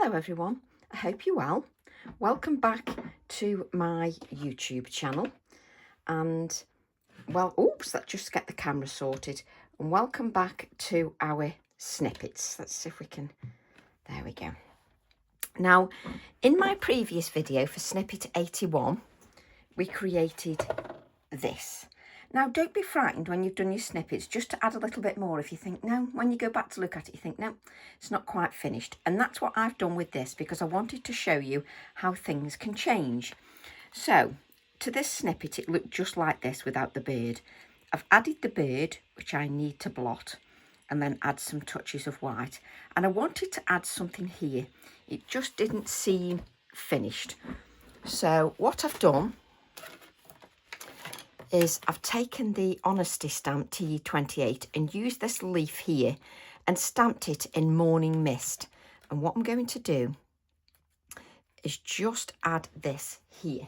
Hello everyone, I hope you're well. Welcome back to my YouTube channel and well, oops, let's just get the camera sorted, and welcome back to our snippets. Let's see if we can, there we go. Now, in my previous video for snippet 81, we created this. Now, don't be frightened when you've done your snippets, just to add a little bit more if you think, no, when you go back to look at it, you think, no, it's not quite finished. And that's what I've done with this, because I wanted to show you how things can change. So, to this snippet, it looked just like this without the bird. I've added the bird, which I need to blot, and then add some touches of white. And I wanted to add something here. It just didn't seem finished. So, what I've done is I've taken the Honesty stamp T28 and used this leaf here and stamped it in Morning Mist. And what I'm going to do is just add this here.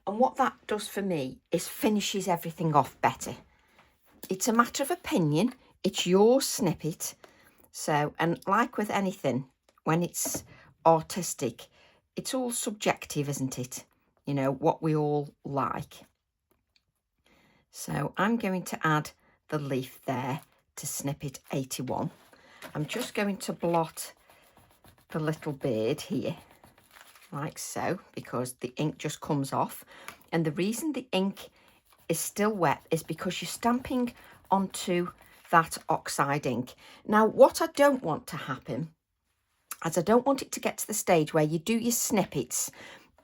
And what that does for me is finishes everything off better. It's a matter of opinion. It's your snippet. So, and like with anything, when it's artistic, it's all subjective, isn't it? You know, what we all like. So I'm going to add the leaf there to snippet 81. I'm just going to blot the little bird here, like so, because the ink just comes off. And the reason the ink is still wet is because you're stamping onto that oxide ink. Now, what I don't want to happen, as I don't want it to get to the stage where you do your snippets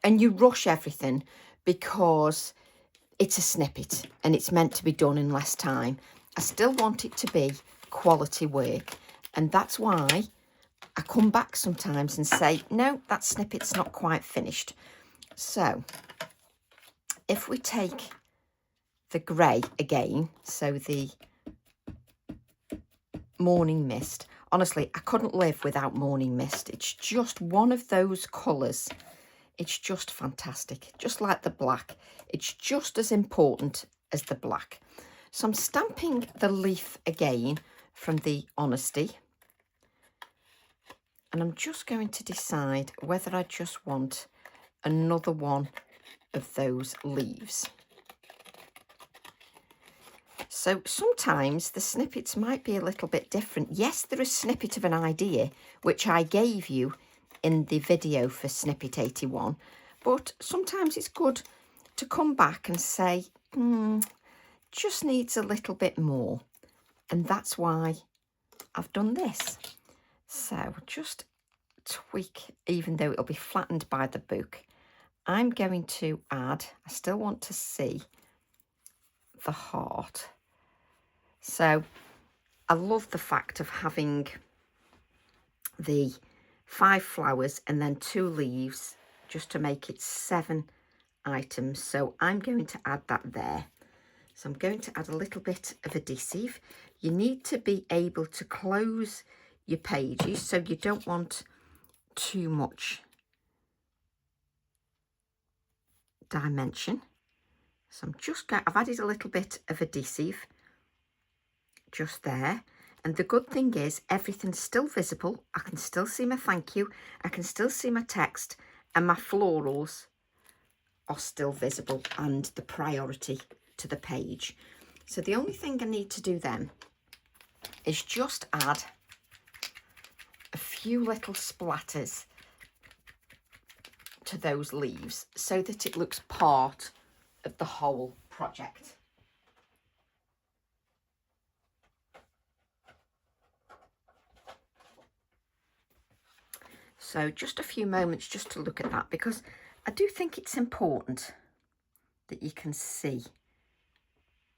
and you rush everything because it's a snippet and it's meant to be done in less time. I still want it to be quality work. And that's why I come back sometimes and say, no, that snippet's not quite finished. So if we take the grey again, so the Morning Mist, honestly, I couldn't live without Morning Mist. It's just one of those colours. It's just fantastic, just like the black. It's just as important as the black. So I'm stamping the leaf again from the Honesty. And I'm just going to decide whether I just want another one of those leaves. So sometimes the snippets might be a little bit different. Yes, there is a snippet of an idea, which I gave you in the video for snippet 81, but sometimes it's good to come back and say, just needs a little bit more. And that's why I've done this. So just tweak, even though it'll be flattened by the book, I'm going to add, I still want to see the heart. So I love the fact of having the 5 flowers and then 2 leaves, just to make it 7 items. So I'm going to add that there. So I'm going to add a little bit of adhesive. You need to be able to close your pages, so you don't want too much dimension. So I'm just going, I've added a little bit of adhesive just there. And the good thing is everything's still visible. I can still see my thank you. I can still see my text, and my florals are still visible and the priority to the page. So the only thing I need to do then is just add a few little splatters to those leaves so that it looks part of the whole project. So just a few moments just to look at that, because I do think it's important that you can see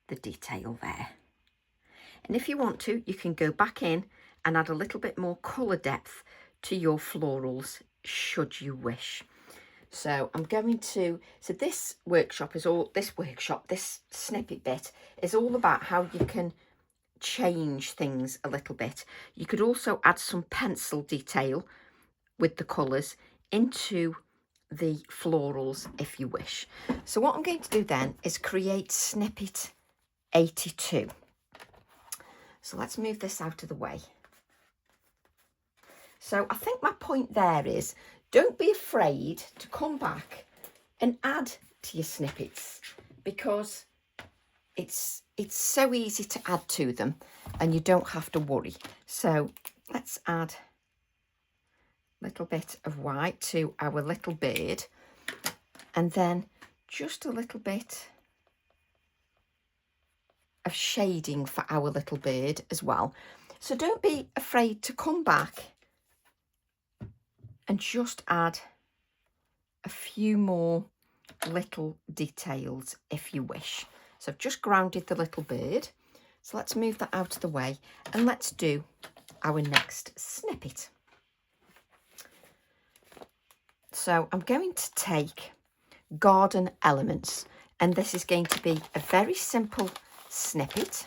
the detail there. And if you want to, you can go back in and add a little bit more colour depth to your florals, should you wish. So I'm going to, so this workshop is all, this snippet bit is all about how you can change things a little bit. You could also add some pencil detail with the colours into the florals if you wish. So what I'm going to do then is create snippet 82. So let's move this out of the way. So I think my point there is, don't be afraid to come back and add to your snippets, because it's so easy to add to them and you don't have to worry. So let's add a little bit of white to our little bird, and then just a little bit of shading for our little bird as well. So don't be afraid to come back and just add a few more little details if you wish. So I've just grounded the little bird. So let's move that out of the way and let's do our next snippet. So I'm going to take garden elements, and this is going to be a very simple snippet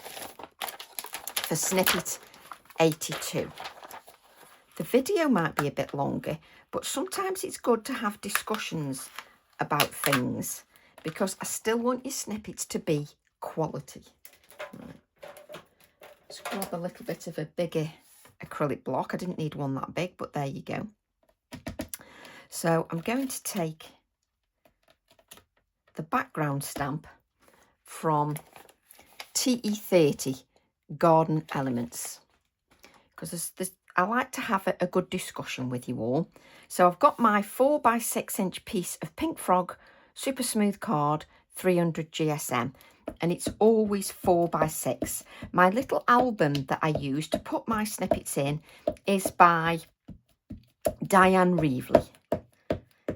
for snippet 82. The video might be a bit longer, but sometimes it's good to have discussions about things, because I still want your snippets to be quality. Right. Let's grab a little bit of a bigger acrylic block. I didn't need one that big, but there you go. So I'm going to take the background stamp from TE30 Garden Elements, because I like to have a good discussion with you all. So I've got my 4x6 inch piece of Pink Frog Super Smooth Card 300 GSM, and it's always 4x6. My little album that I use to put my snippets in is by Diane Reevely.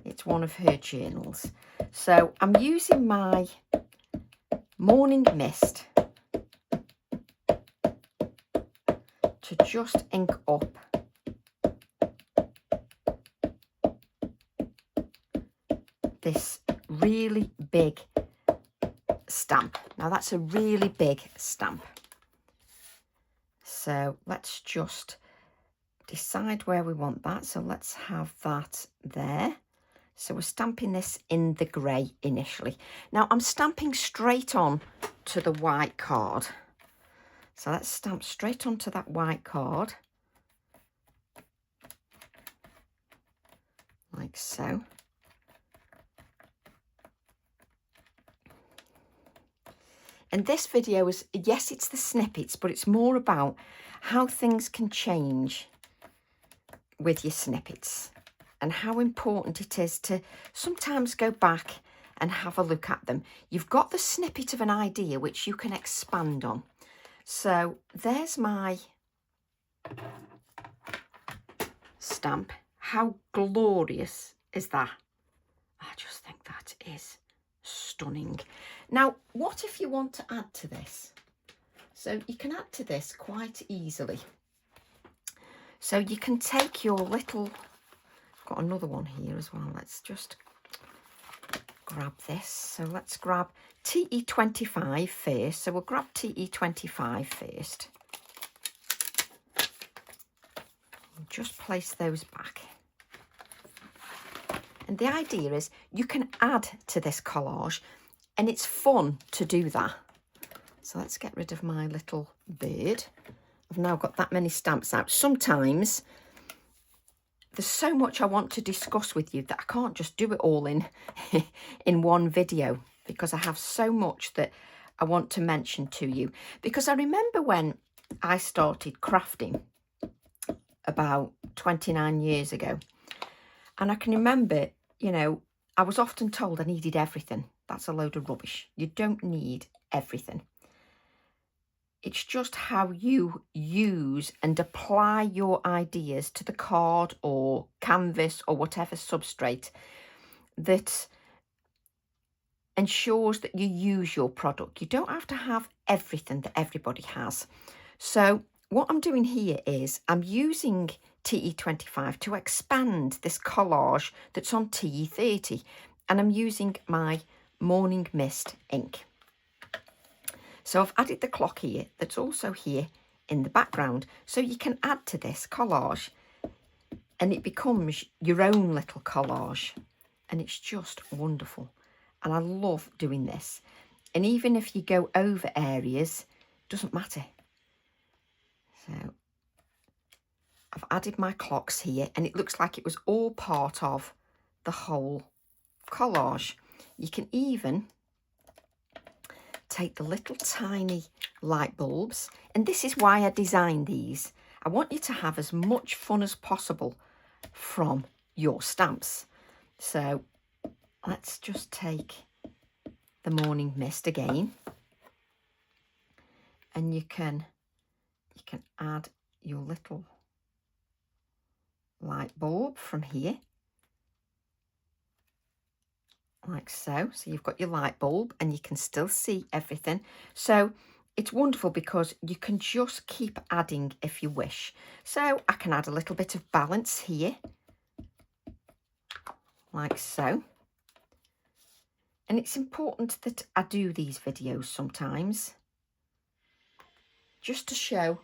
It's one of her journals. So I'm using my Morning Mist to just ink up this really big stamp. Now that's a really big stamp. So let's just decide where we want that. So let's have that there. So we're stamping this in the grey initially. Now I'm stamping straight on to the white card. So let's stamp straight onto that white card, like so. And this video is, yes, it's the snippets, but it's more about how things can change with your snippets and how important it is to sometimes go back and have a look at them. You've got the snippet of an idea which you can expand on. So there's my stamp. How glorious is that? I just think that is stunning. Now, what if you want to add to this? So you can add to this quite easily. So you can take your little, I've got another one here as well. Let's just grab this. So let's grab TE25 first. So we'll grab TE25 first. Just place those back. And the idea is you can add to this collage, and it's fun to do that. So let's get rid of my little bird. I've now got that many stamps out. Sometimes there's so much I want to discuss with you that I can't just do it all in in one video, because I have so much that I want to mention to you. Because I remember when I started crafting about 29 years ago, and I can remember, you know, I was often told I needed everything. That's a load of rubbish. You don't need everything. It's just how you use and apply your ideas to the card or canvas or whatever substrate that ensures that you use your product. You don't have to have everything that everybody has. So what I'm doing here is I'm using TE25 to expand this collage that's on TE30, and I'm using my Morning Mist ink. So I've added the clock here that's also here in the background, so you can add to this collage and it becomes your own little collage, and it's just wonderful. And I love doing this. And even if you go over areas, doesn't matter. So I've added my clocks here, and it looks like it was all part of the whole collage. You can even take the little tiny light bulbs, and this is why I designed these. I want you to have as much fun as possible from your stamps. So let's just take the morning mist again, and you can add your little light bulb from here, like so. So you've got your light bulb and you can still see everything. So it's wonderful because you can just keep adding if you wish. So I can add a little bit of balance here, like so. And it's important that I do these videos sometimes, just to show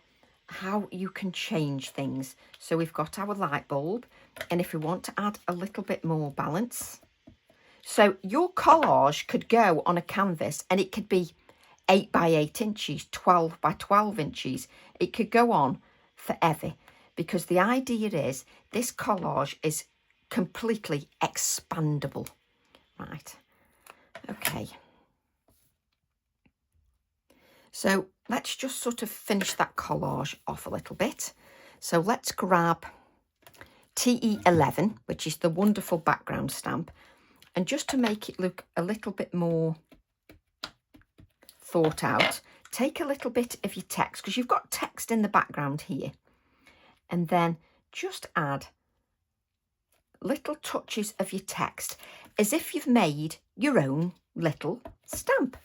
how you can change things. So we've got our light bulb, and if we want to add a little bit more balance, so your collage could go on a canvas and it could be 8 by 8 inches, 12 by 12 inches. It could go on forever, because the idea is this collage is completely expandable. Right, okay. So let's just sort of finish that collage off a little bit. So let's grab TE11, which is the wonderful background stamp, and just to make it look a little bit more thought out, take a little bit of your text, because you've got text in the background here, and then just add little touches of your text as if you've made your own little stamp.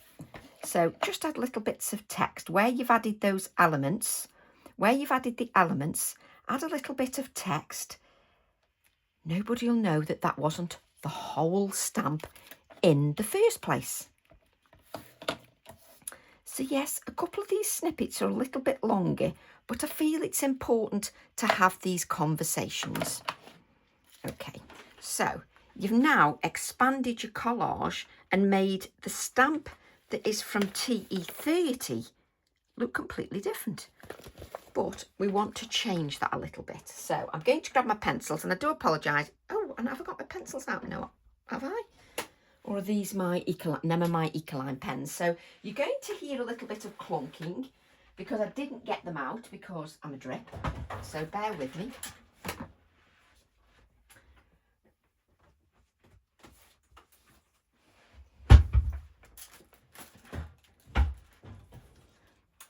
So just add little bits of text where you've added those elements. Where you've added the elements, add a little bit of text. Nobody will know that that wasn't the whole stamp in the first place. So yes, a couple of these snippets are a little bit longer, but I feel it's important to have these conversations. Okay, so you've now expanded your collage and made the stamp that is from TE30 look completely different. But we want to change that a little bit. So I'm going to grab my pencils, and I do apologise. Oh, and have I got my pencils out? No, have I? Or are these my Ecoline pens? So you're going to hear a little bit of clunking because I didn't get them out because I'm a drip. So bear with me.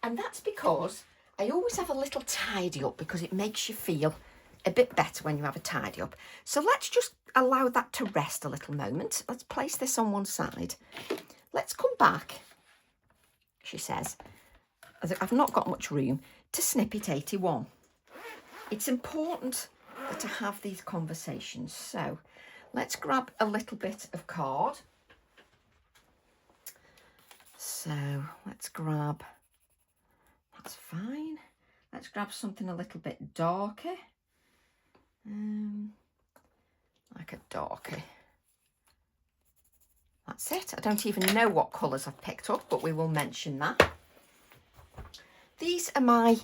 And that's because I always have a little tidy up, because it makes you feel a bit better when you have a tidy up. So let's just allow that to rest a little moment. Let's place this on one side. Let's come back, she says, as I've not got much room, to Snippet 81. It's important that I have these conversations. So let's grab a little bit of card. So let's grab, that's fine. Let's grab something a little bit darker. Like a darker. That's it. I don't even know what colours I've picked up, but we will mention that. These are my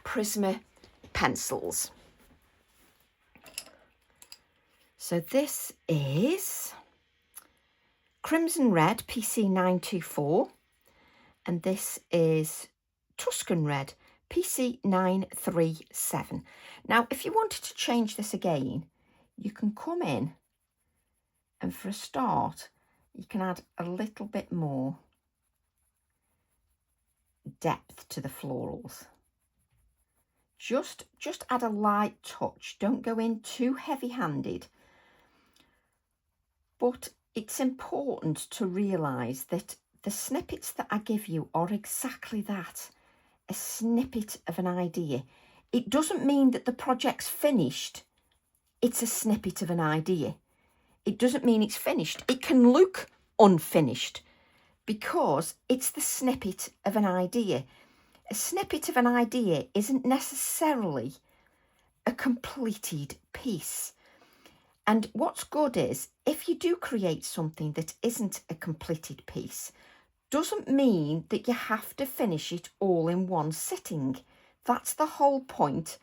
Prisma pencils. So this is Crimson Red PC 924, and this is Tuscan Red PC 937. Now, if you wanted to change this again, you can come in, and for a start, you can add a little bit more depth to the florals. Just add a light touch. Don't go in too heavy-handed. But it's important to realise that the snippets that I give you are exactly that, a snippet of an idea. It doesn't mean that the project's finished. It's a snippet of an idea. It doesn't mean it's finished. It can look unfinished because it's the snippet of an idea. A snippet of an idea isn't necessarily a completed piece. And what's good is, if you do create something that isn't a completed piece, doesn't mean that you have to finish it all in one sitting. That's the whole point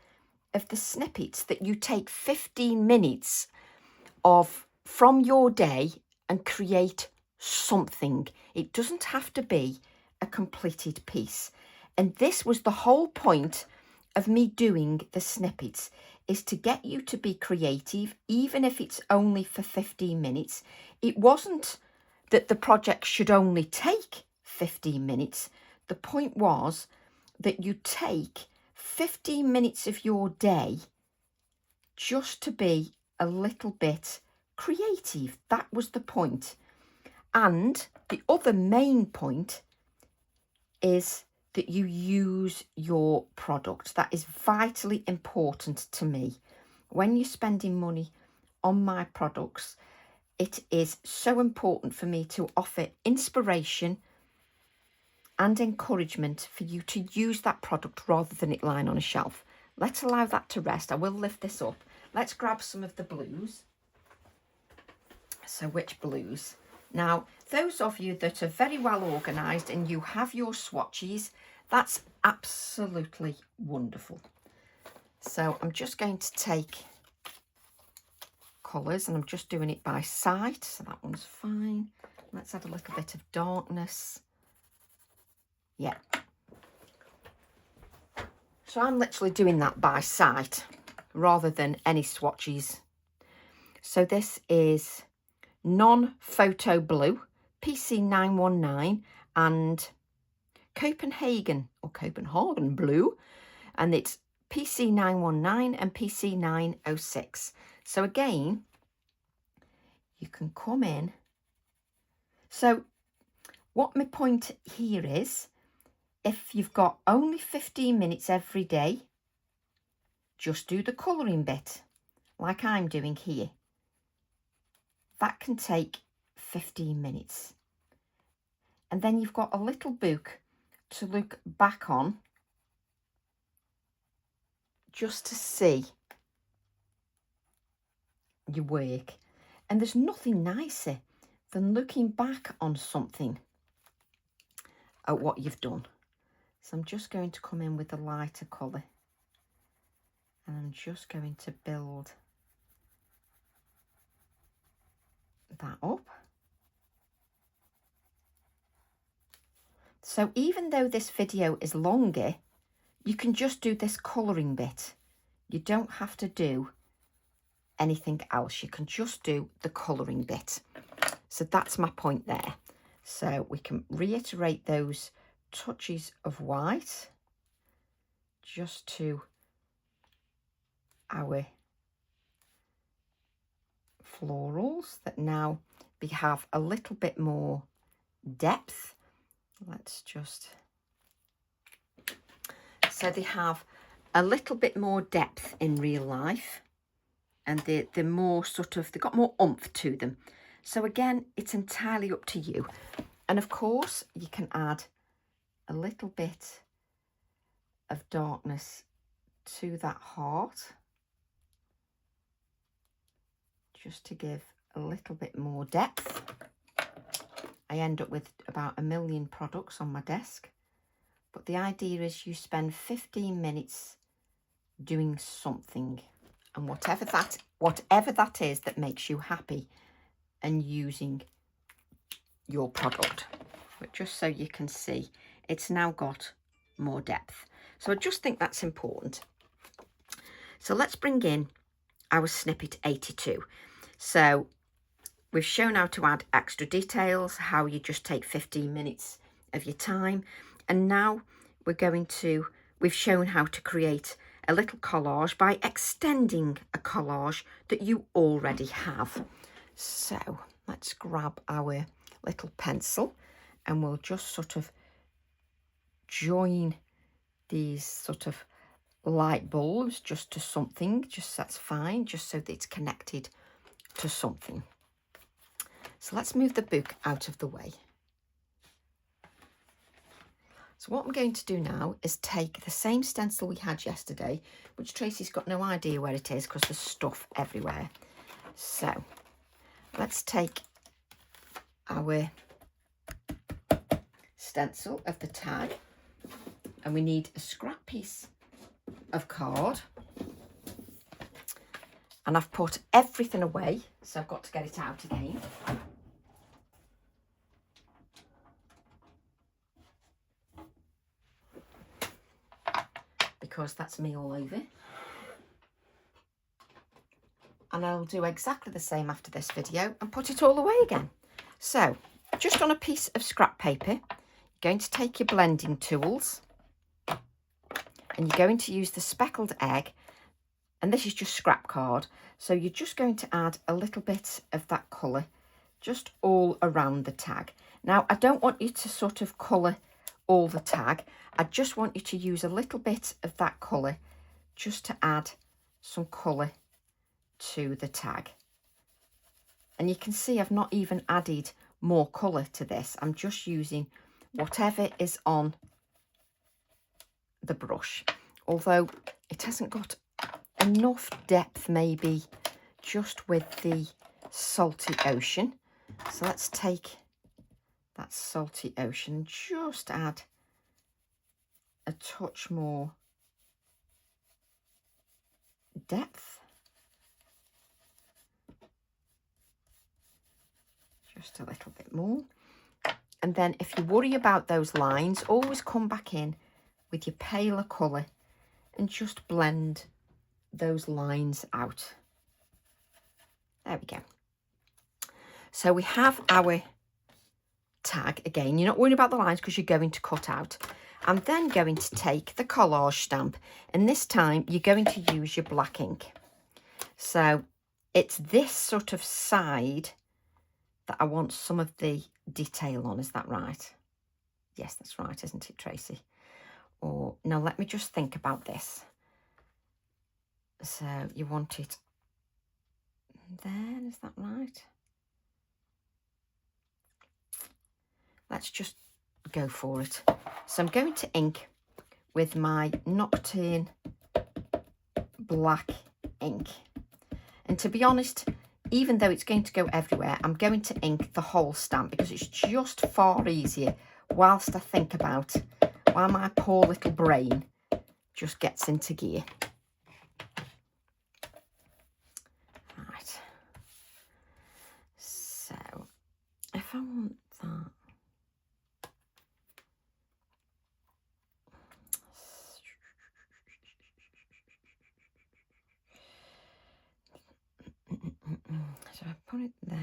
of the snippets that you take 15 minutes of from your day and create something. It doesn't have to be a completed piece. And this was the whole point of me doing the snippets, is to get you to be creative, even if it's only for 15 minutes. It wasn't that the project should only take 15 minutes. The point was that you take 15 minutes of your day just to be a little bit creative. That was the point. And the other main point is that you use your product. That is vitally important to me. When you're spending money on my products, it is so important for me to offer inspiration and encouragement for you to use that product rather than it lying on a shelf. Let's allow that to rest. I will lift this up. Let's grab some of the blues. So which blues? Now, those of you that are very well organised and you have your swatches, that's absolutely wonderful. So I'm just going to take colours and I'm just doing it by sight. So that one's fine. Let's add a little bit of darkness. Yeah. So I'm literally doing that by sight rather than any swatches. So this is non-photo blue, PC919 and Copenhagen blue, and it's PC919 and PC906. So again, you can come in. So what my point here is, if you've got only 15 minutes every day, just do the colouring bit like I'm doing here. That can take 15 minutes. And then you've got a little book to look back on just to see your work. And there's nothing nicer than looking back on something at what you've done. So I'm just going to come in with a lighter colour and I'm just going to build that up. So even though this video is longer, you can just do this colouring bit. You don't have to do anything else. You can just do the colouring bit. So that's my point there. So we can reiterate those touches of white just to our florals that now we have a little bit more depth. Let's just, so they have a little bit more depth in real life and they're more sort of, they've got more oomph to them. So again, it's entirely up to you. And of course you can add a little bit of darkness to that heart just to give a little bit more depth. I end up with about 1 million products on my desk, but the idea is you spend 15 minutes doing something, and whatever that is that makes you happy and using your product. But just so you can see, it's now got more depth. So I just think that's important. So let's bring in our snippet 82. So we've shown how to add extra details, how you just take 15 minutes of your time. And now we've shown how to create a little collage by extending a collage that you already have. So let's grab our little pencil and we'll just sort of join these sort of light bulbs just to something, just that's fine, just so that it's connected to something. So let's move the book out of the way. So what I'm going to do now is take the same stencil we had yesterday, which Tracy's got no idea where it is because there's stuff everywhere. So let's take our stencil of the tag, and we need a scrap piece of card. and I've put everything away, so I've got to get it out again. Because that's me all over. And I'll do exactly the same after this video and put it all away again. So, just on a piece of scrap paper, you're going to take your blending tools and you're going to use the speckled egg, and this is just scrap card, so you're just going to add a little bit of that colour just all around the tag. Now, I don't want you to sort of colour all the tag, I just want you to use a little bit of that colour just to add some colour to the tag. And you can see I've not even added more colour to this, I'm just using whatever is on the brush, although it hasn't got enough depth maybe just with the salty ocean. So let's take that salty ocean and just add a touch more depth, just a little bit more. And then if you worry about those lines, always come back in with your paler colour and just blend those lines out. There we go. So we have our tag again. You're not worrying about the lines because you're going to cut out. I'm then going to take the collage stamp, and this time you're going to use your black ink. So it's this sort of side that I want some of the detail on. Is that right? Yes, that's right, isn't it, Tracy? Or now let me just think about this. So you want it there, is that right? Let's just go for it. So I'm going to ink with my Nocturne black ink. And to be honest, even though it's going to go everywhere, I'm going to ink the whole stamp because it's just far easier whilst I think about, while my poor little brain just gets into gear. Right. So if I want that, so I put it there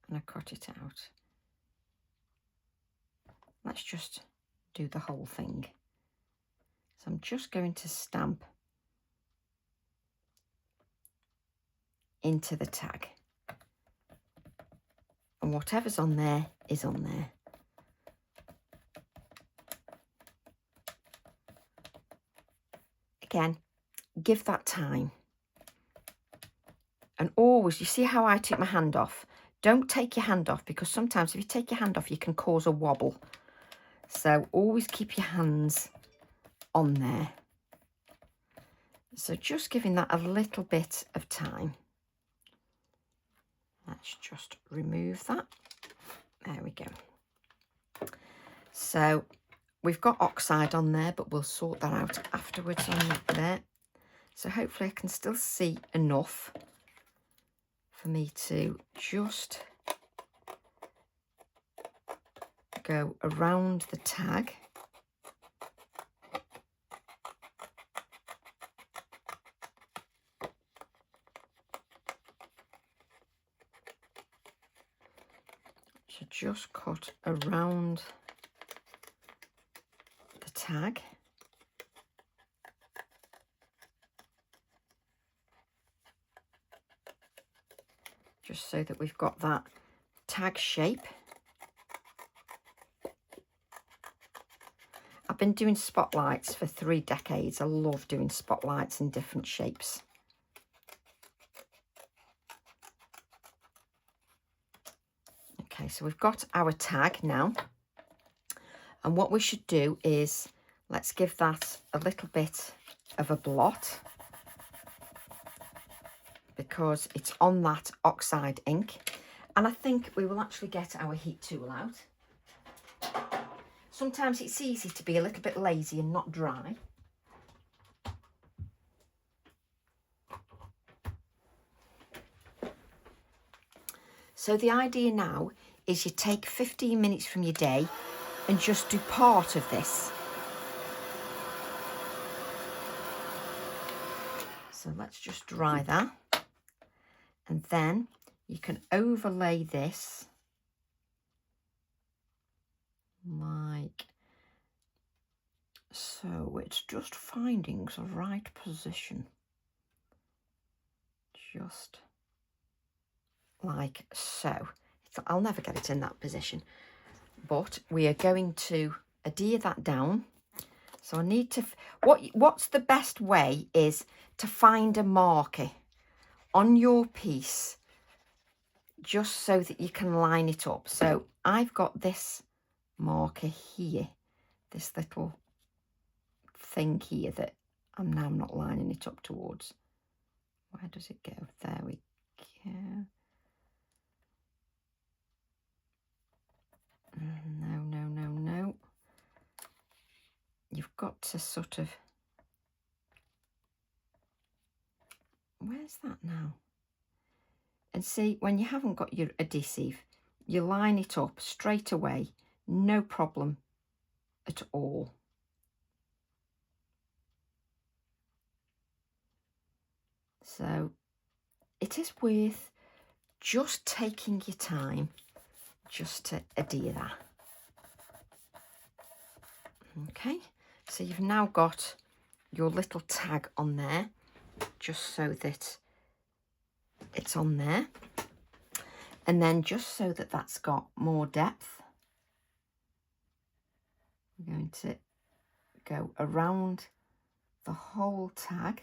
and I cut it out. Let's just do the whole thing. So I'm just going to stamp into the tag. And whatever's on there is on there. Again, give that time. And always, you see how I took my hand off? Don't take your hand off, because sometimes if you take your hand off, you can cause a wobble. So always keep your hands on there. So just giving that a little bit of time. Let's just remove that. There we go. So we've got oxide on there, but we'll sort that out afterwards on that there. So hopefully I can still see enough for me to just go around the tag. So just cut around the tag. Just so that we've got that tag shape. I've been doing spotlights for 3 decades. I love doing spotlights in different shapes. Okay, so we've got our tag now. And what we should do is, let's give that a little bit of a blot, because it's on that oxide ink. And I think we will actually get our heat tool out. Sometimes it's easy to be a little bit lazy and not dry. So the idea now is you take 15 minutes from your day and just do part of this. So let's just dry that. And then you can overlay this like so. It's just finding the right position. Just like so. I'll never get it in that position. But we are going to adhere that down. So I need to, what's the best way is to find a marker on your piece just so that you can line it up. So I've got this marker here, this little thing here that I'm now not lining it up towards. Where does it go? There we go. No. You've got to sort of, where's that now? And see, when you haven't got your adhesive, you line it up straight away, no problem at all. So it is worth just taking your time just to adhere that. Okay, so you've now got your little tag on there, just so that it's on there. And then just so that that's got more depth, we're going to go around the whole tag,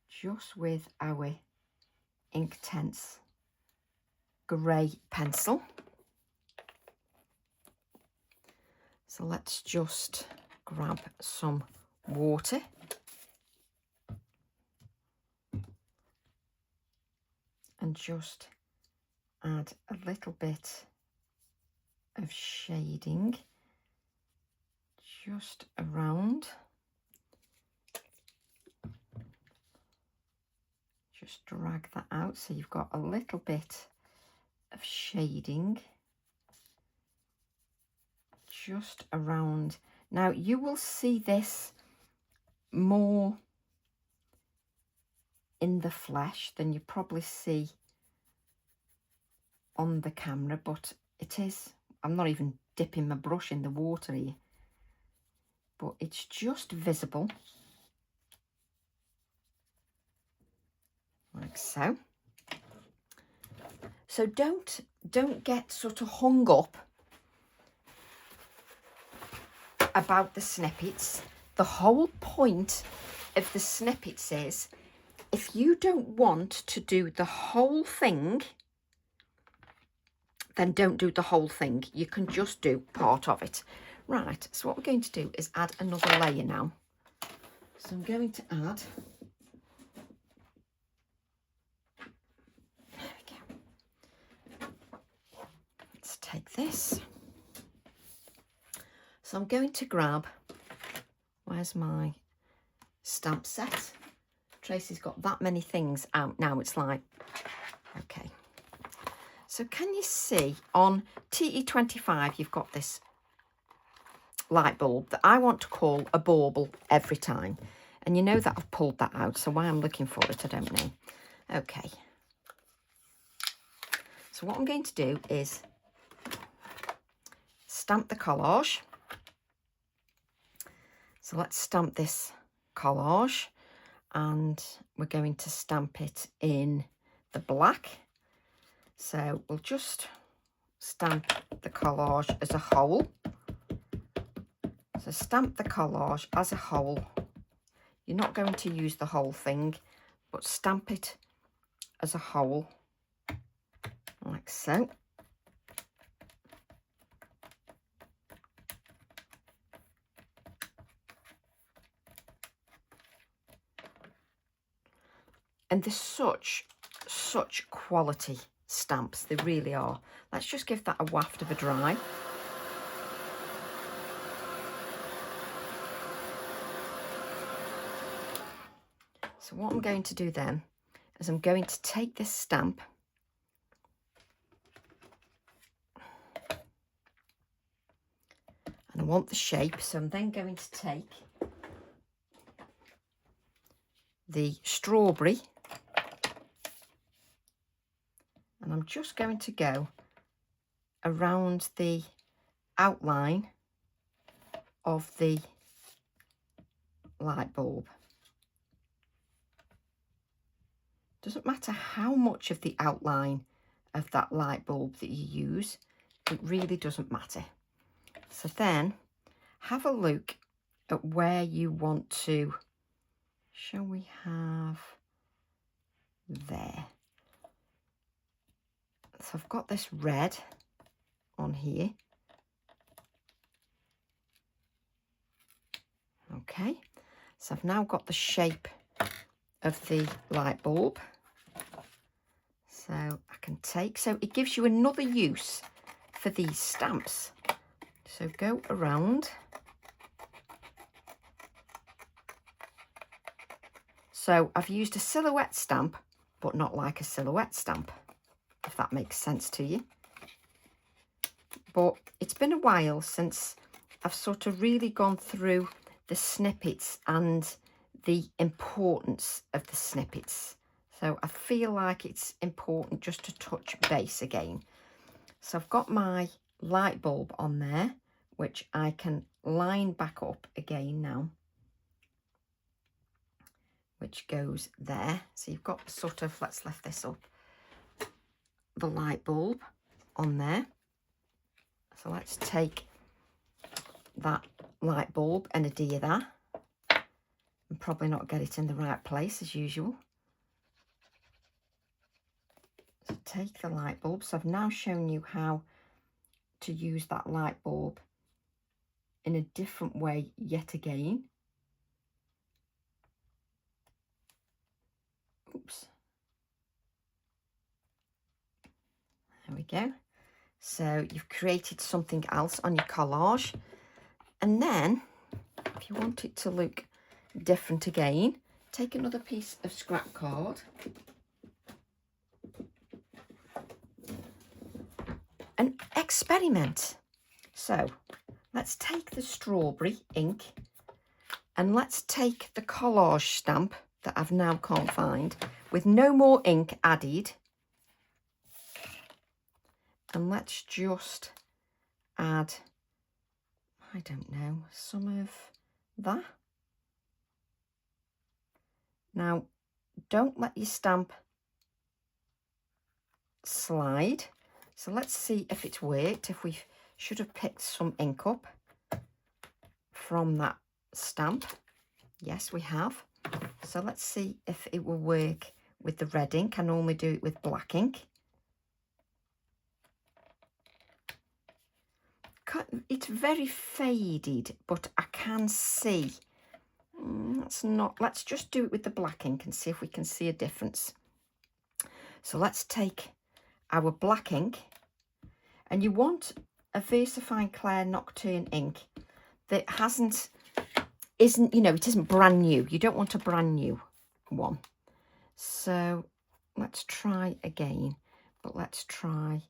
just with our Inktense grey pencil. So let's just grab some water. And just add a little bit of shading just around. Just drag that out so you've got a little bit of shading just around. Now you will see this more in the flesh than you probably see on the camera, but it is, I'm not even dipping my brush in the water here, but it's just visible like so. So don't get sort of hung up about the snippets. The whole point of the snippets is, if you don't want to do the whole thing, then don't do the whole thing. You can just do part of it. Right, so what we're going to do is add another layer now. So I'm going to add, there we go. Let's take this. So I'm going to grab, where's my stamp set? Tracy's got that many things out now, it's like, okay. So can you see on TE25, you've got this light bulb that I want to call a bauble every time. And you know that I've pulled that out, so why I'm looking for it, I don't know. Okay. So what I'm going to do is stamp the collage. So let's stamp this collage, and we're going to stamp it in the black. So we'll just stamp the collage as a whole. So stamp the collage as a whole. You're not going to use the whole thing, but stamp it as a whole, like so. And they're such quality stamps, they really are. Let's just give that a waft of a dry. So what I'm going to do then is I'm going to take this stamp and I want the shape, so I'm then going to take the strawberry and I'm just going to go around the outline of the light bulb. Doesn't matter how much of the outline of that light bulb that you use, it really doesn't matter. So then have a look at where you want to, shall we have there. So I've got this red on here. Okay, so I've now got the shape of the light bulb. So I can take, so it gives you another use for these stamps. So go around. So I've used a silhouette stamp, but not like a silhouette stamp, if that makes sense to you. But it's been a while since I've sort of really gone through the snippets and the importance of the snippets. So I feel like it's important just to touch base again. So I've got my light bulb on there, which I can line back up again now, which goes there. So you've got sort of, let's lift this up, the light bulb on there. So let's take that light bulb and adhere that. And probably not get it in the right place as usual. So take the light bulb. So I've now shown you how to use that light bulb in a different way yet again. Oops. There we go. So you've created something else on your collage. And then, if you want it to look different again, take another piece of scrap card and experiment. So let's take the strawberry ink and let's take the collage stamp that I've now can't find with no more ink added, and let's just add, I don't know, some of that. Now don't let your stamp slide. So let's see if it's worked, if we should have picked some ink up from that stamp. Yes, we have. So let's see if it will work with the red ink. I normally do it with black ink. It's very faded, but I can see. Let's just do it with the black ink and see if we can see a difference. So let's take our black ink, and you want a VersaFine Clair Nocturne ink that isn't, you know, it isn't brand new. You don't want a brand new one. So let's try again, but let's try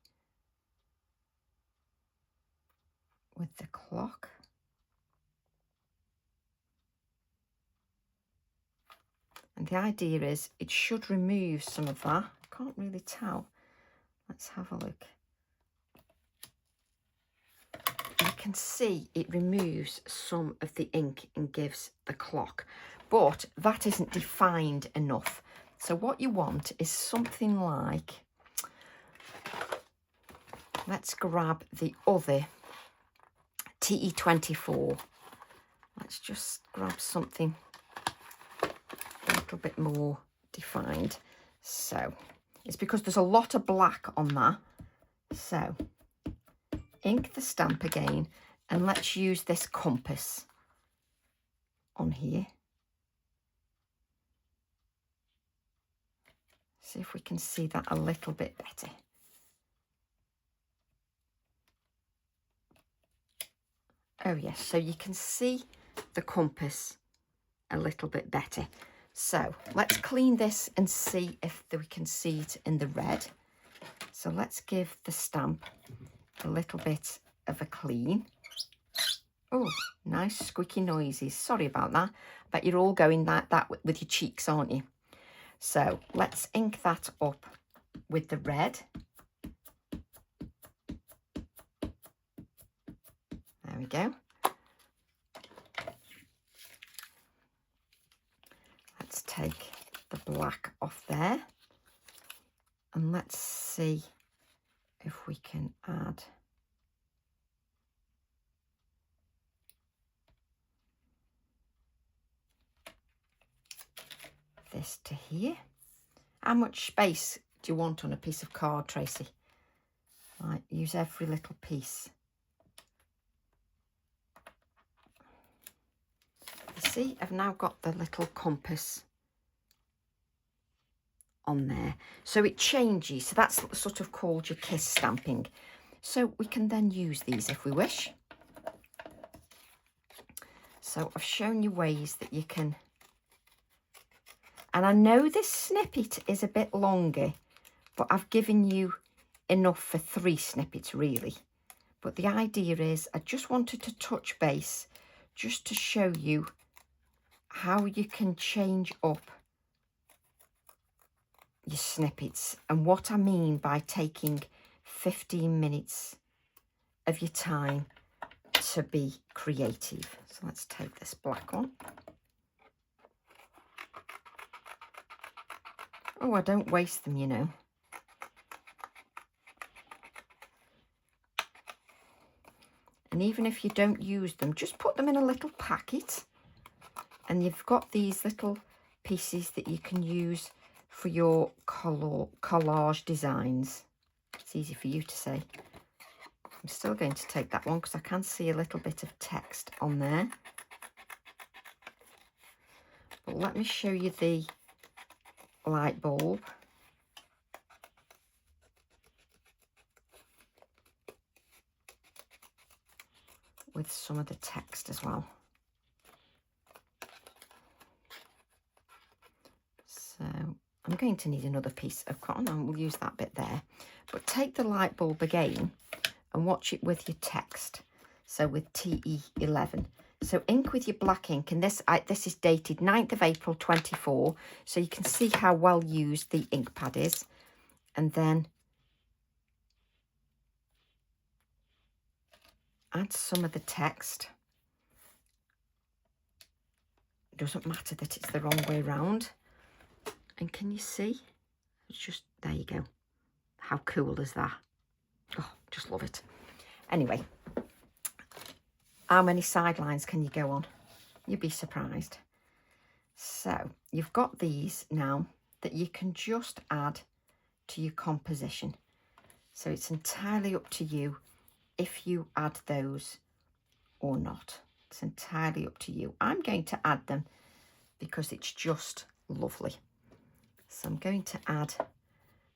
with the clock. And the idea is it should remove some of that. I can't really tell. Let's have a look. You can see it removes some of the ink and gives the clock, but that isn't defined enough. So what you want is something like, let's grab the other TE24. Let's just grab something a little bit more defined. So it's because there's a lot of black on that. So ink the stamp again, and let's use this compass on here. See if we can see that a little bit better. Oh yes, so you can see the compass a little bit better. So let's clean this and see if we can see it in the red. So let's give the stamp a little bit of a clean. Oh, nice squeaky noises. Sorry about that. But you're all going like that with your cheeks, aren't you? So let's ink that up with the red. There we go. Let's take the black off there. And let's see if we can add this to here. How much space do you want on a piece of card, Tracy? Right, use every little piece. You see, I've now got the little compass on there. So it changes. So that's sort of called your kiss stamping. So we can then use these if we wish. So I've shown you ways that you can. And I know this snippet is a bit longer, but I've given you enough for 3 snippets really. But the idea is I just wanted to touch base just to show you how you can change up your snippets and what I mean by taking 15 minutes of your time to be creative. So let's take this black one. Oh, I don't waste them, you know. And even if you don't use them, just put them in a little packet. And you've got these little pieces that you can use for your collage designs. It's easy for you to say. I'm still going to take that one because I can see a little bit of text on there. But let me show you the light bulb. With some of the text as well. So I'm going to need another piece of cotton and we'll use that bit there. But take the light bulb again and watch it with your text. So with TE11. So ink with your black ink, and this is dated 9th of April 24, so you can see how well used the ink pad is. And then add some of the text. It doesn't matter that it's the wrong way round. And can you see? It's just, there you go. How cool is that? Oh, just love it. Anyway, how many sidelines can you go on? You'd be surprised. So you've got these now that you can just add to your composition. So it's entirely up to you if you add those or not. It's entirely up to you. I'm going to add them because it's just lovely. So I'm going to add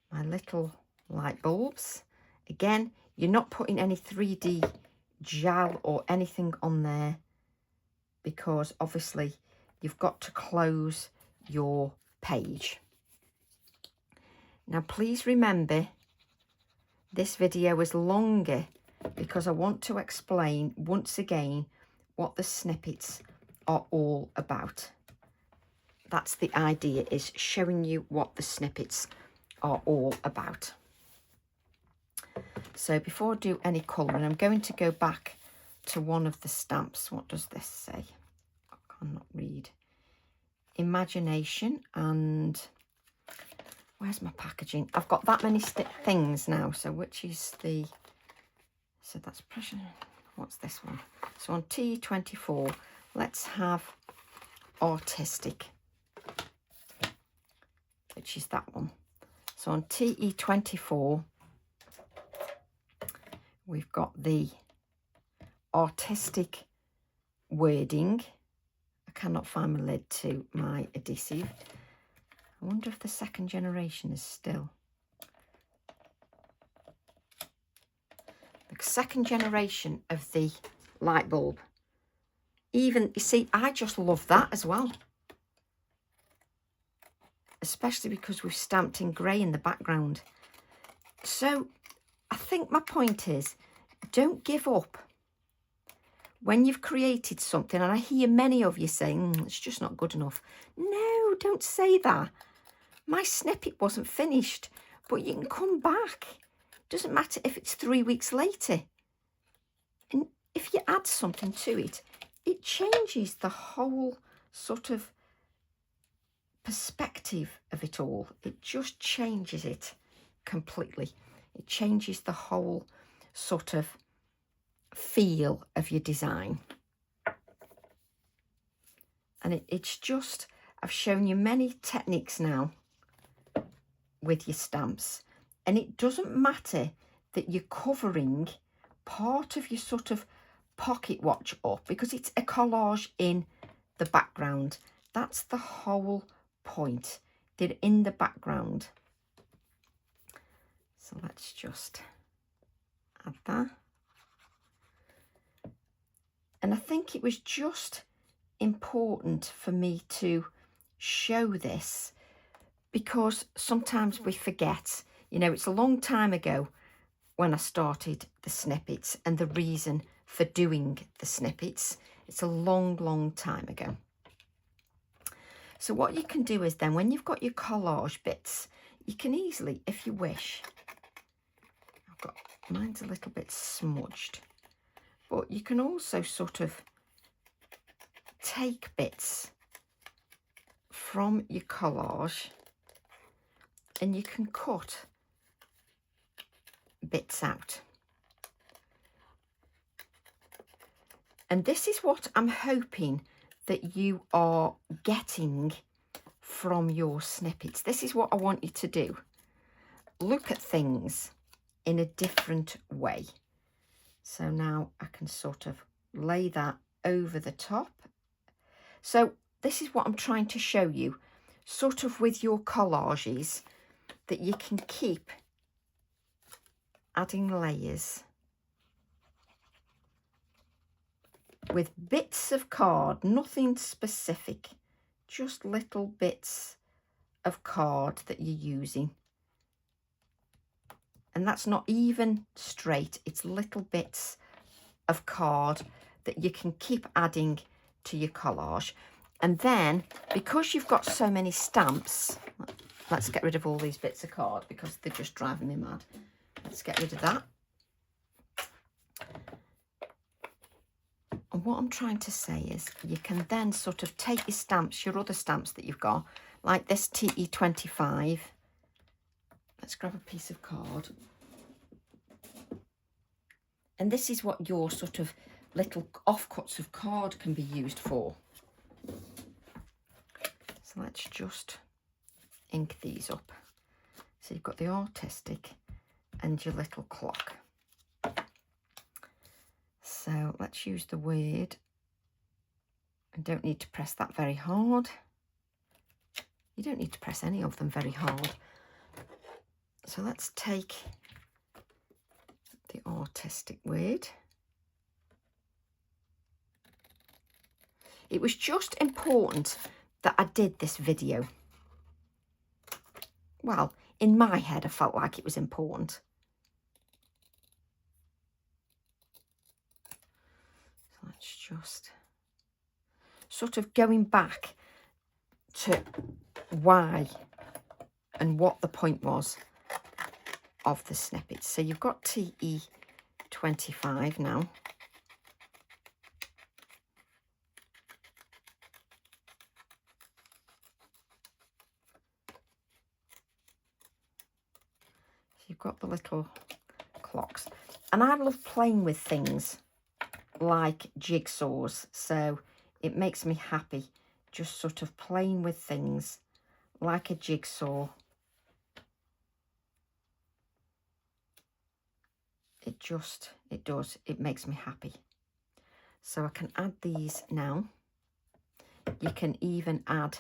my little light bulbs. Again, you're not putting any 3D gel or anything on there because obviously you've got to close your page. Now please remember this video is longer because I want to explain once again what the snippets are all about. That's the idea, is showing you what the snippets are all about. So before I do any colouring, I'm going to go back to one of the stamps. What does this say? I cannot read. Imagination, and where's my packaging? I've got that many things now. So which is the, so that's pressure. What's this one? So on T24, let's have artistic, which is that one. So on TE24, we've got the artistic wording. I cannot find my lid to my adhesive. I wonder if the second generation is still. The second generation of the light bulb. Even, you see, I just love that as well. especially because we've stamped in grey in the background. So I think my point is, don't give up. When you've created something, and I hear many of you saying, it's just not good enough. No, don't say that. My snippet wasn't finished, but you can come back. Doesn't matter if it's 3 weeks later. And if you add something to it, it changes the whole sort of perspective of it all. It just changes it completely. It changes the whole sort of feel of your design. And it's just, I've shown you many techniques now with your stamps, and it doesn't matter that you're covering part of your sort of pocket watch up, because it's a collage in the background. That's the whole point. They're in the background. So let's just add that. And I think it was just important for me to show this, because sometimes we forget, you know, it's a long time ago when I started the snippets, and the reason for doing the snippets, it's a long, long time ago. So what you can do is then, when you've got your collage bits, you can easily, if you wish, mine's a little bit smudged, but you can also sort of take bits from your collage and you can cut bits out. And this is what I'm hoping that you are getting from your snippets. This is what I want you to do. Look at things in a different way. So now I can sort of lay that over the top. So this is what I'm trying to show you, sort of with your collages, that you can keep adding layers with bits of card, nothing specific, just little bits of card that you're using. And that's not even straight, it's little bits of card that you can keep adding to your collage. And then, because you've got so many stamps, let's get rid of all these bits of card because they're just driving me mad. Let's get rid of that. And what I'm trying to say is, you can then sort of take your stamps, your other stamps that you've got, like this TE25. Let's grab a piece of card. And this is what your sort of little offcuts of card can be used for. So let's just ink these up. So you've got the artistic and your little clock. So let's use the word. I don't need to press that very hard. You don't need to press any of them very hard. So let's take the artistic word. It was just important that I did this video. Well, in my head, I felt like it was important. So let's just sort of going back to why and what the point was of the snippets. So you've got TE25 now. You've got the little clocks, and I love playing with things like jigsaws, so it makes me happy just sort of playing with things like a jigsaw. It makes me happy. So I can add these now. You can even add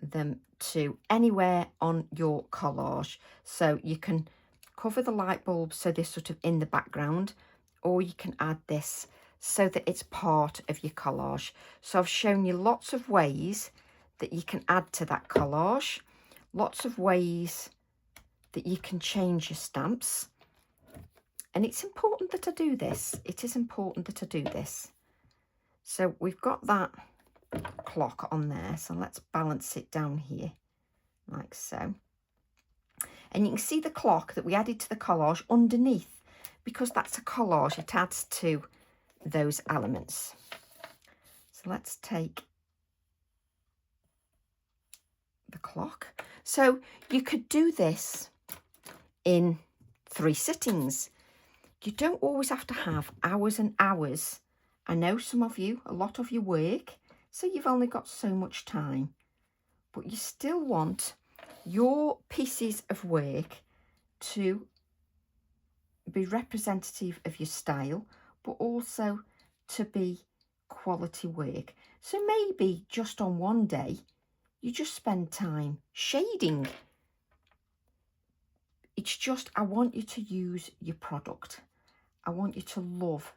them to anywhere on your collage. So you can cover the light bulbs so they're sort of in the background, or you can add this so that it's part of your collage. So I've shown you lots of ways that you can add to that collage, lots of ways that you can change your stamps. And it's important that I do this. It is important that I do this. So we've got that clock on there. So let's balance it down here like so. And you can see the clock that we added to the collage underneath, because that's a collage. It adds to those elements. So let's take the clock. So you could do this in 3 sittings. You don't always have to have hours and hours. I know some of you, a lot of you work, so you've only got so much time, but you still want your pieces of work to be representative of your style, but also to be quality work. So maybe just on one day, you just spend time shading. It's just, I want you to use your product. I want you to love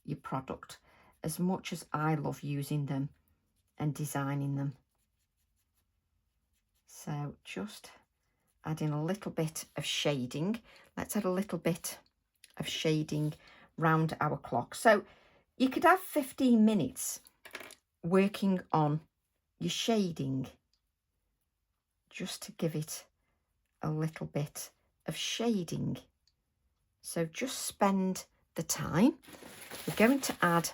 your product as much as I love using them and designing them. So just adding a little bit of shading. Let's add a little bit of shading round our clock. So you could have 15 minutes working on your shading, just to give it a little bit of shading. So just spend the time. We're going to add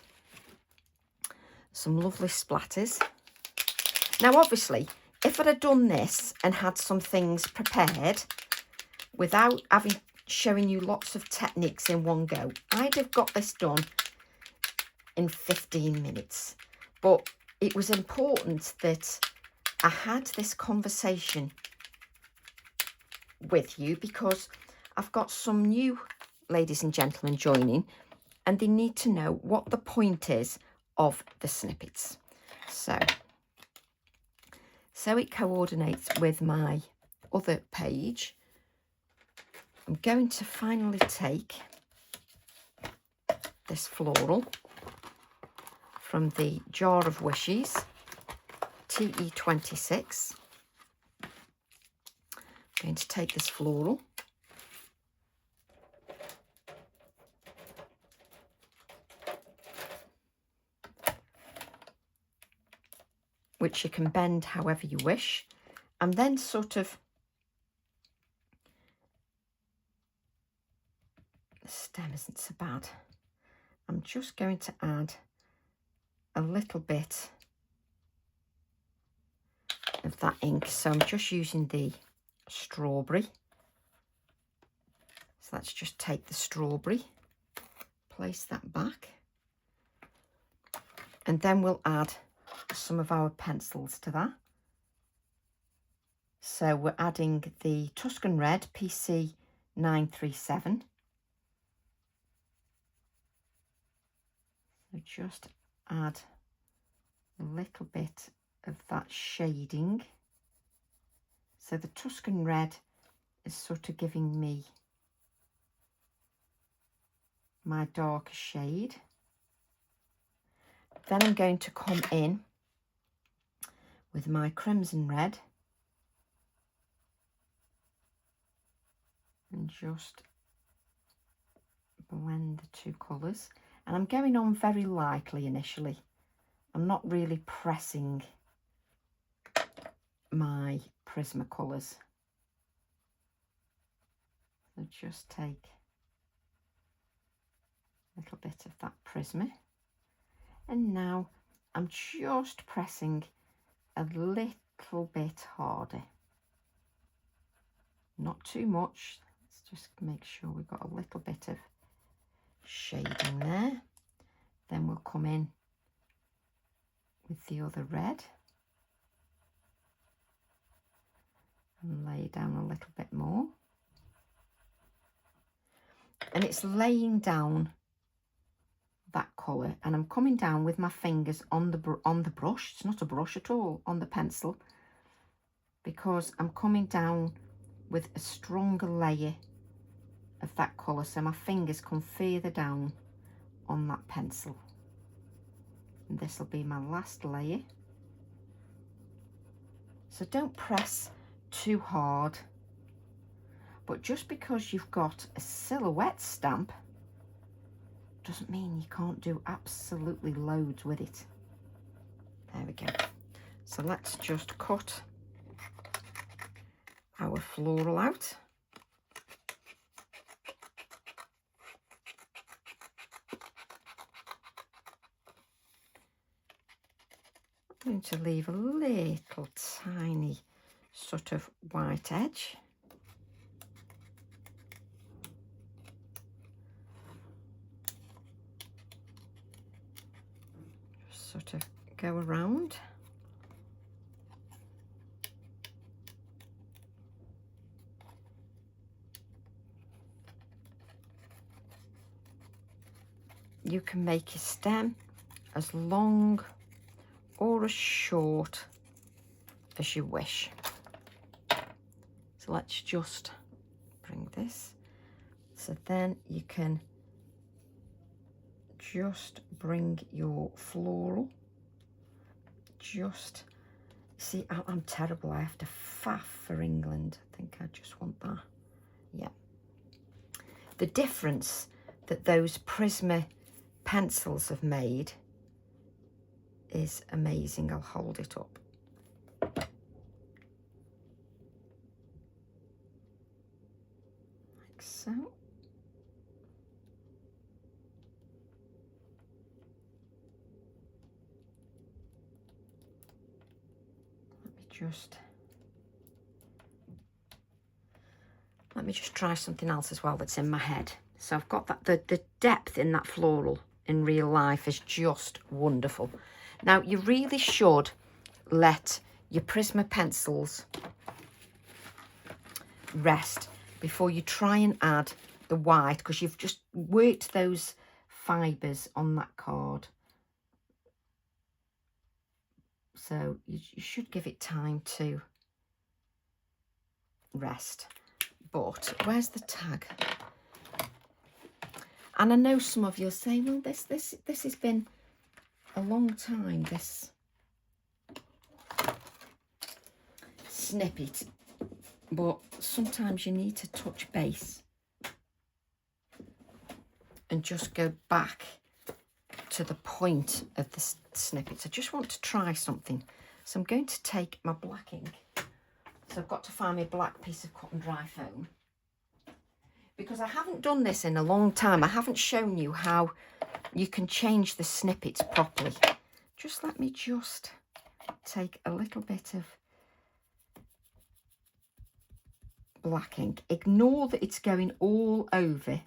some lovely splatters. Now obviously, if I'd have done this and had some things prepared without showing you lots of techniques in one go, I'd have got this done in 15 minutes. But it was important that I had this conversation with you, because I've got some new ladies and gentlemen joining, and they need to know what the point is of the snippets. So it coordinates with my other page. I'm going to finally take this floral from the Jar of Wishes TE26. I'm going to take this floral, which you can bend however you wish, and then sort of, the stem isn't so bad. I'm just going to add a little bit of that ink. So I'm just using the strawberry. So let's just take the strawberry, place that back, and then we'll add some of our pencils to that. So we're adding the Tuscan Red PC 937. So just add a little bit of that shading. So the Tuscan Red is sort of giving me my darker shade. Then I'm going to come in with my Crimson Red and just blend the two colours. And I'm going on very lightly initially. I'm not really pressing my Prismacolors. So just take a little bit of that Prisma. And now I'm just pressing a little bit harder. Not too much. Let's just make sure we've got a little bit of shading there. Then we'll come in with the other red and lay down a little bit more. And it's laying down that colour, and I'm coming down with my fingers on the brush. It's not a brush at all, on the pencil, because I'm coming down with a stronger layer of that colour, so my fingers come further down on that pencil. And this will be my last layer. So don't press too hard. But just because you've got a silhouette stamp doesn't mean you can't do absolutely loads with it. There we go. So let's just cut our floral out. I'm going to leave a little tiny sort of white edge. Just sort of go around. You can make a stem as long or as short as you wish. So let's just bring this. So then you can just bring your floral. Just, see, I'm terrible. I have to faff for England. I think I just want that. Yeah. The difference that those Prisma pencils have made is amazing. I'll hold it up. Like so. Let me just try something else as well that's in my head. So I've got that, the depth in that floral in real life is just wonderful. Now you really should let your Prisma pencils rest before you try and add the white, because you've just worked those fibres on that card. So you should give it time to rest. But where's the tag? And I know some of you are saying, well, this has been a long time, this snippet. But sometimes you need to touch base and just go back to the point of the snippets. I just want to try something. So I'm going to take my black ink. So I've got to find my black piece of cotton dry foam. Because I haven't done this in a long time. I haven't shown you how you can change the snippets properly. Just let me just take a little bit of black ink. Ignore that it's going all over.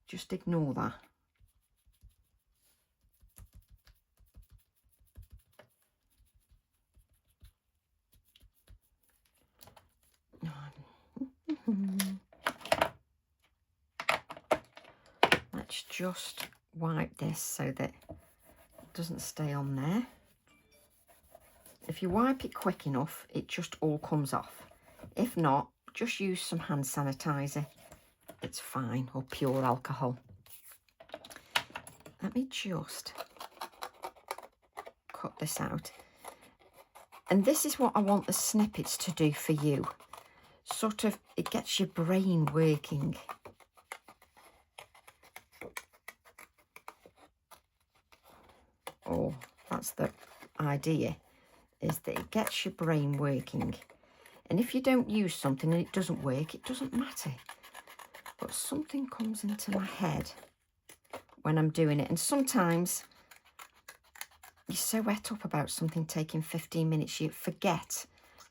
Just ignore that. Let's just wipe this so that it doesn't stay on there. If you wipe it quick enough, it just all comes off. If not, just use some hand sanitizer. It's fine, or pure alcohol. Let me just cut this out. And this is what I want the snippets to do for you. Sort of, it gets your brain working. Or that's the idea, is that it gets your brain working. And if you don't use something and it doesn't work, it doesn't matter. But something comes into my head when I'm doing it. And sometimes you're so wet up about something taking 15 minutes, you forget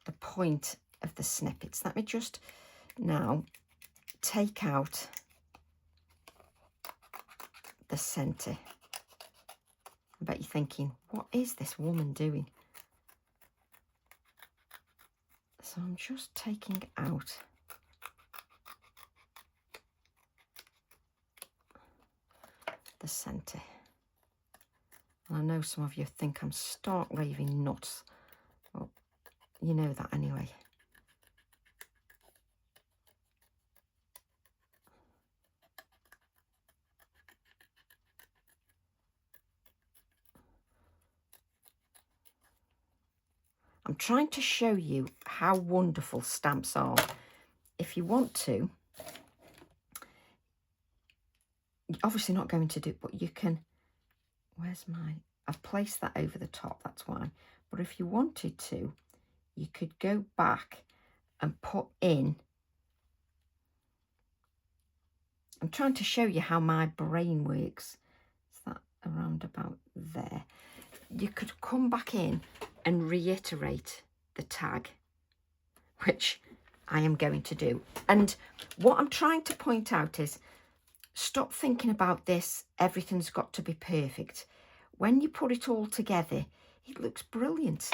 the point of the snippets. Let me just now take out the centre. I bet you're thinking, what is this woman doing? So I'm just taking out the centre. And I know some of you think I'm stark raving nuts. Well, you know that anyway. I'm trying to show you how wonderful stamps are. If you want to, you're obviously not going to do it, but you can, where's my, I've placed that over the top, that's why. But if you wanted to, you could go back and put in, I'm trying to show you how my brain works. Is that around about there? You could come back in and reiterate the tag, which I am going to do. And what I'm trying to point out is, stop thinking about this, everything's got to be perfect. When you put it all together, it looks brilliant.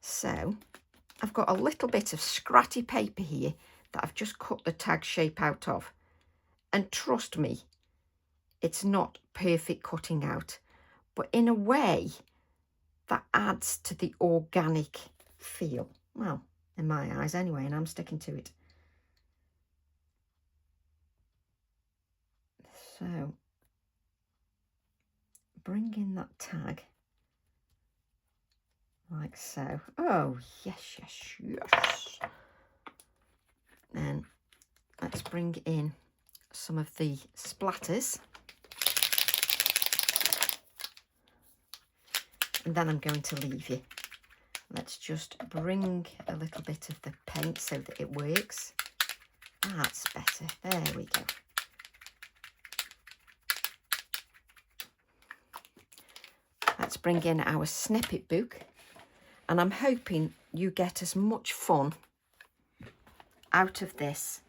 So I've got a little bit of scratty paper here that I've just cut the tag shape out of. And trust me, it's not perfect cutting out, but in a way that adds to the organic feel. Well, in my eyes anyway, and I'm sticking to it. So, bring in that tag, like so. Oh, yes, yes, yes. Then let's bring in some of the splatters. And then I'm going to leave you. Let's just bring a little bit of the paint so that it works. That's better. There we go. Let's bring in our snippet book. And I'm hoping you get as much fun out of this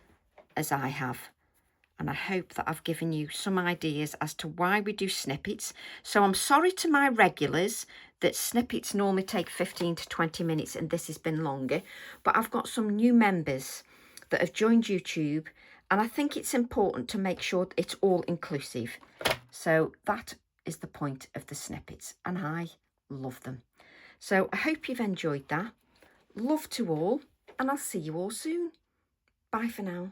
as I have. And I hope that I've given you some ideas as to why we do snippets. So I'm sorry to my regulars that snippets normally take 15 to 20 minutes and this has been longer. But I've got some new members that have joined YouTube, and I think it's important to make sure that it's all inclusive. So that is the point of the snippets, and I love them. So I hope you've enjoyed that. Love to all, and I'll see you all soon. Bye for now.